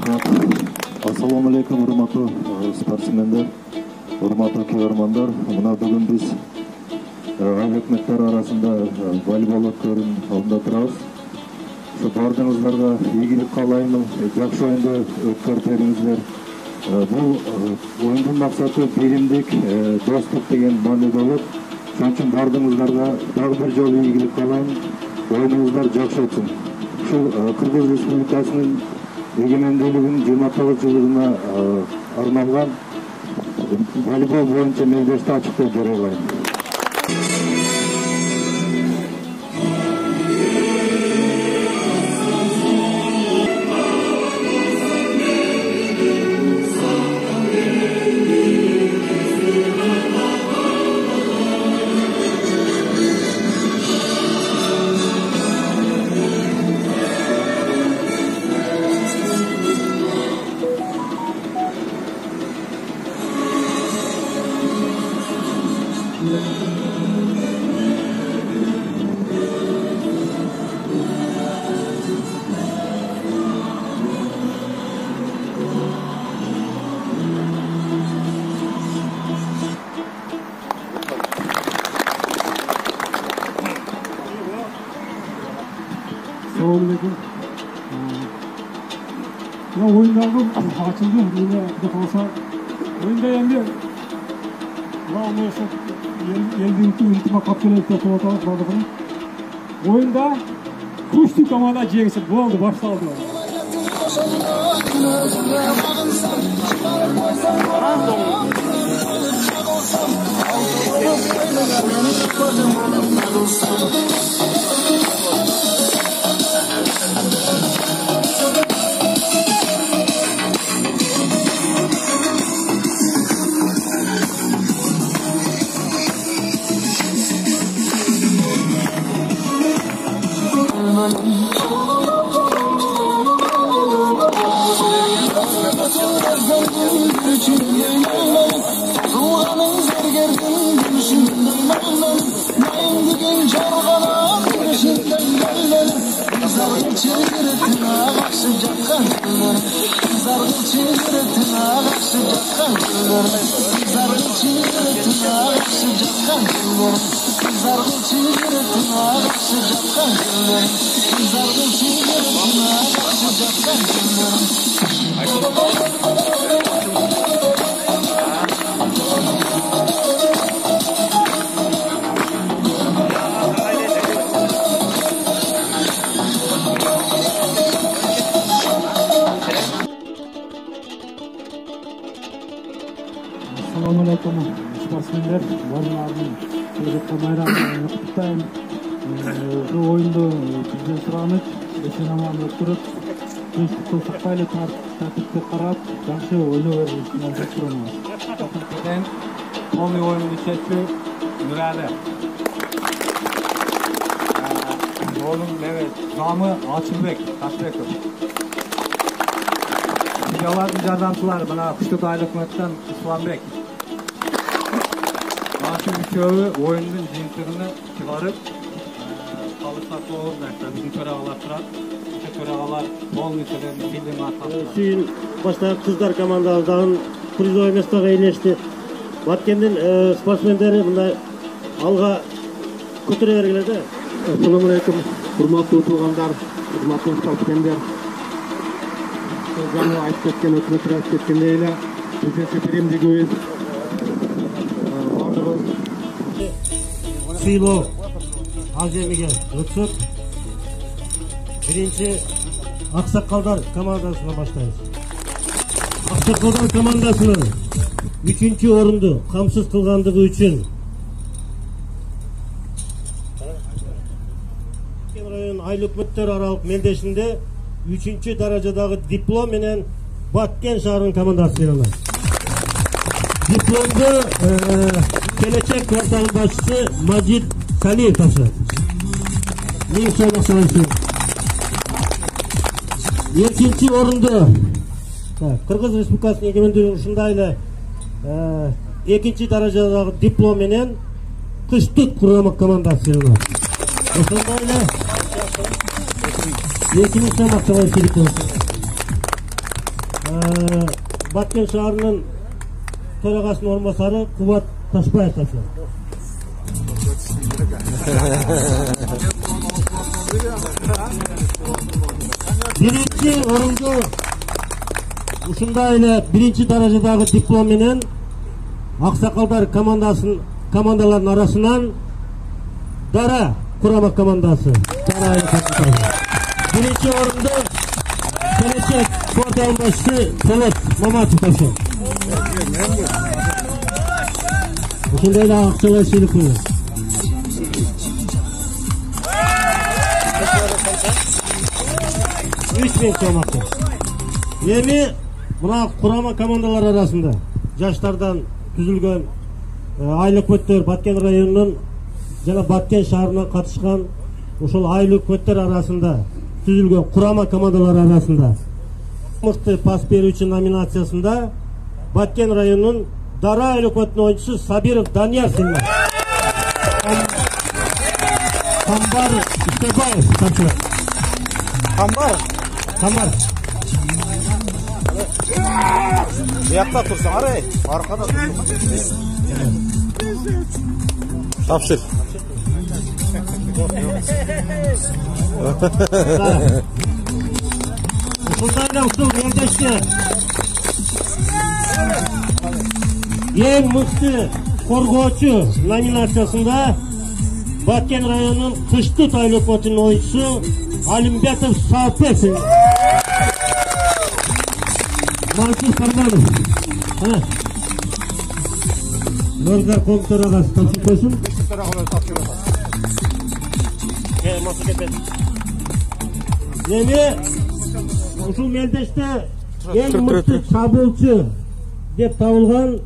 Assalamu alaikum, урматтуу спортсмендер, урматтуу көрөрмандар. Мына бүгүн биз өкмөттөр арасында волейбол өткөрүүнүн алдында турабыз. Şu bardığınızlarga ийгилик каалаймын, жакшы оюнду өткөрүп бериңиздер. Бул оюндун максаты биримдик, достук деген маани болот. Шуning үчүн бардığınızlarga дагы бир жолу ийгилик каалайм. Оюнуңуздар жакшы өтсүн. Ушул Кыргыз Республикасынын эгемендүүлүгүнүн 29-жылдыгына арналган волейбол боюнча мелдешти ачыктап бере алайын. Assalamualaikum. Ya oyunlarım açıldı. Yine bir kalsa oyunda yendi. Ya onu yaşa yendiğimki ultima kapçalı tekrar ortalık. Oyunda kuştu kamada ciyengisi bu oldu başladı. Assalamualaikum sportsmenler, varlarının gelecekte bayramını kutlayın. Şu oyunda bizden sıramız, geçen zaman öttürüp, gençlikte sıkmayla tartipte karab, yaxşı oyunu vermişsin, alacak duramaz. Ben olmuyor oyunun içerisinde Nurali. Oğlum evet, Zami Açılbek, Taşbekov. Videoların yardımcıları bana Kuşluk Aylıkmık'tan İslanbek. Şu üçöğü oyunun jintlerini çıkarıp kalırsak olur da bizim törağalar turar. Şu törağalar bol meselelerini bildiğini atalım. Suyun başta kızlar komandalığından призовой местоға ейлешті. Баткенден спортсмендері бұндай алға көтіре бергіледі. Assalamu alaikum, hurmatlı tuğanlar, hurmatlı sportsmenler. Жаңа айтып кеткен өкмөттөр айтып кеткендей эле бизде биримдик ойын Сыйлоо ал жерге өтсөк, биринчи Аксакалдар командасынан баштайбыз. Аксакалдар командасынын 3-чү орунду камсыз кылгандыгы үчүн район айыл өкмөттөр аралык мелдешинде 3-чү даражадагы диплом менен Баткен шаарынын командасы берилет. Дипломду келечек квартал башчысы Мажит Салиев тапшырат. Миң сомдук салышы. Экинчи орунду Кыргыз Республикасынын эгемендүүлүгү ушундай эле экинчи даражадагы диплом менен Кыштык курама командасы берилет. Ошондой эле экинчи мактабай Филиппов. Баткен шаарынын төрагасынын орунбасары Кубат Ташбаев тапшырды. Birinci orundu ушундай эле биринчи даражадагы диплом менен Аксакалдар командаларынын арасынан Дара курама командасы. Биринчи орунду келечек спорт алымбашчысы Полот Маматов тапшырды. Ушундай эле акчалай сыйлык менен. Эми мына курама командалар арасында жаштардан түзүлгөн айлык көттөр Баткен районунун жана Баткен шаарынан катышкан ошол айлык көттөр арасында түзүлгөн курама командалар арасында мыкты пас берүүчү номинациясында Баткен районунун Дара айлык көттүнүн оюнчусу Сабиров Данияр сыйланды. Камбар Иштебаев тапшырды. Камбар. Buyoqda tursan, ey, orqada tursan. Topshir. Ушундай уsul мендеште. Эң мыкты коргоочу номинациясында Баткен районунун Кыштыт айлык көтүнүн оюнчусу Алимбетов Сапев. Мансур Карманов. Нордар Комтор агасы тапшырып койсун. Эми ушул мелдеште эң мыкты чабуулчу деп табылган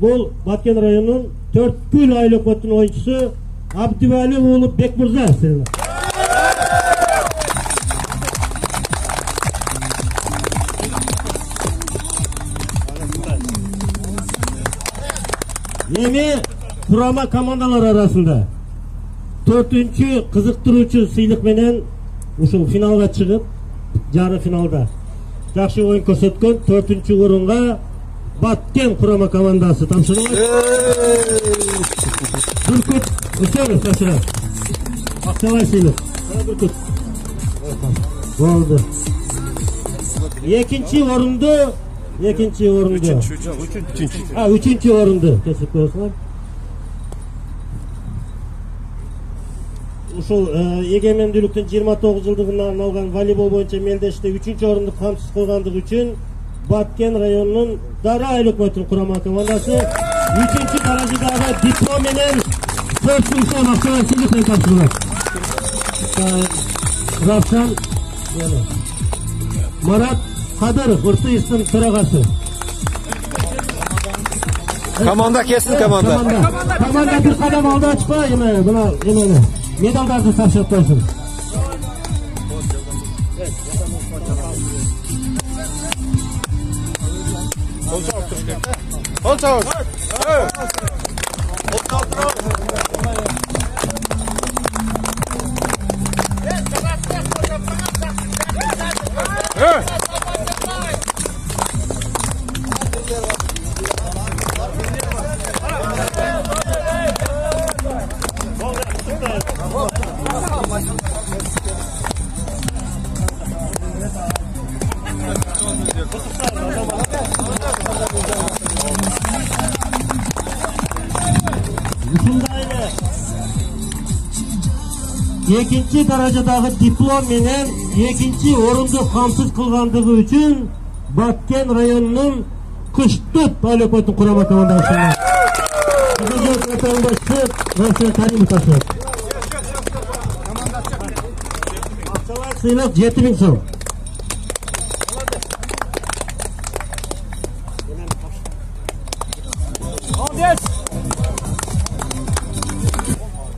бул Баткен районунун Төрткүл айлык көтүнүн оюнчусу Абдывали уулу Бекмырза. Эми курама командалар арасында 4-чү кызыктыруучу сыйлык менен ушул финалга чыгып, жарым финалда жакшы оюн көрсөткөн 4-чү орунга Баткен курама командасы тапшырылат. Бүркүт Үсөнов тапшырат. Акчалай сыйлык. Бүркүт. Болду. Экинчи орунду Üçüncü orundu. Kesip koyasınlar. Ушул эгемендүүлүктүн 29 жылдыгына арналган волейбол боюнча мелдеште 3-чү орунду камсыз койгондугу үчүн Баткен районунун Дара айлык көтүнүн курама командасы 3-чү даражадагы диплом менен 4 сом акчалай сыйлык менен тапшырылат. Равшан Марат Кадыров, ыртыйыстын төрагасы. Команда келсин, команда. Команда bir кадам алда ачпа, мына эмени медалдарды тапшырып койсун. Экинчи даражадагы диплом менен экинчи орунду камсыз кылгандыгы үчүн Баткен районунун Кыштыт айлык көтүнүн курама командасы. Сыйлык 7000 сом.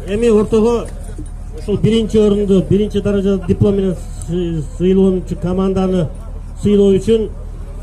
Эми ортого ушул биринчи орунду, биринчи даража диплом менен сыйлоончу команданы сыйлоо үчүн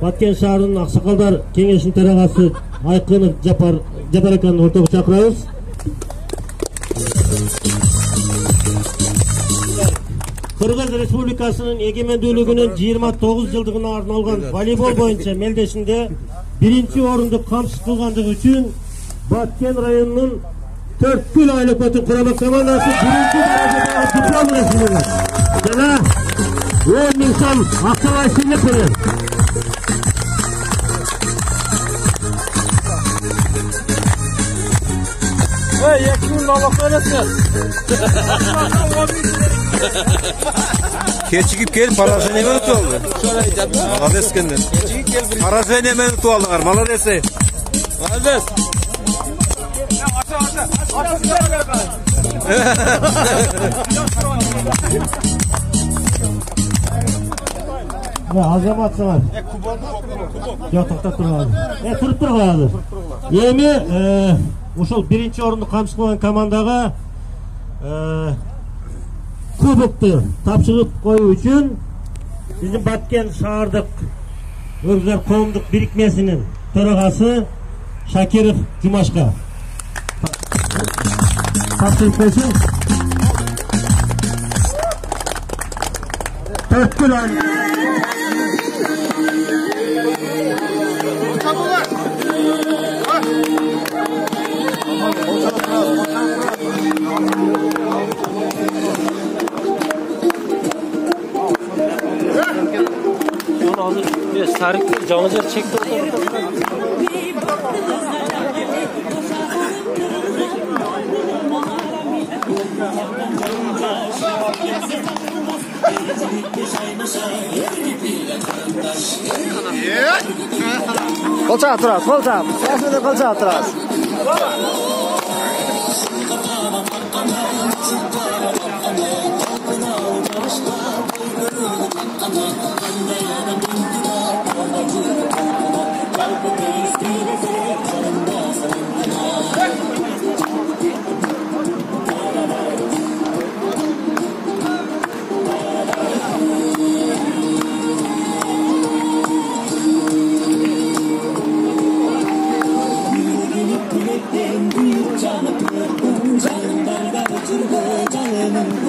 Баткен шаарынын Аксакалдар кеңешинин төрагасы Айкынов Жапар Аканы ортого чакырабыз. Kırgız Respublikasının egemendүүлүгүнүн 29 жылдыгына арналган волейбол боюнча мелдешинде биринчи орунду камсыз кылгандыгы үчүн Баткен районунун Төрткүл айлык өтүн курама командасы биринчи даражадагы диплом рәсімлеген. Жана 10 миң сом актыбай сыйлык берет. Keçigip gelip parazeni menut oldu. Молодец kendin. Parazeni menut oldular. Молодец. Молодец. Азаматсыңар. Жок, токтоп турган. Туруп турган. Эми ушул биринчи орунду камсыз кылган командага кубокту тапшырып коюу үчүн биздин Баткен шаардык өргүзөр коомдук бирикмесинин төрагасы Шакиров Жумашка тапшырып койсун. Төрткүл айлык Sarık canlıca çekti. Kolça atrás, kolça. Sesini kolça atrás. Canım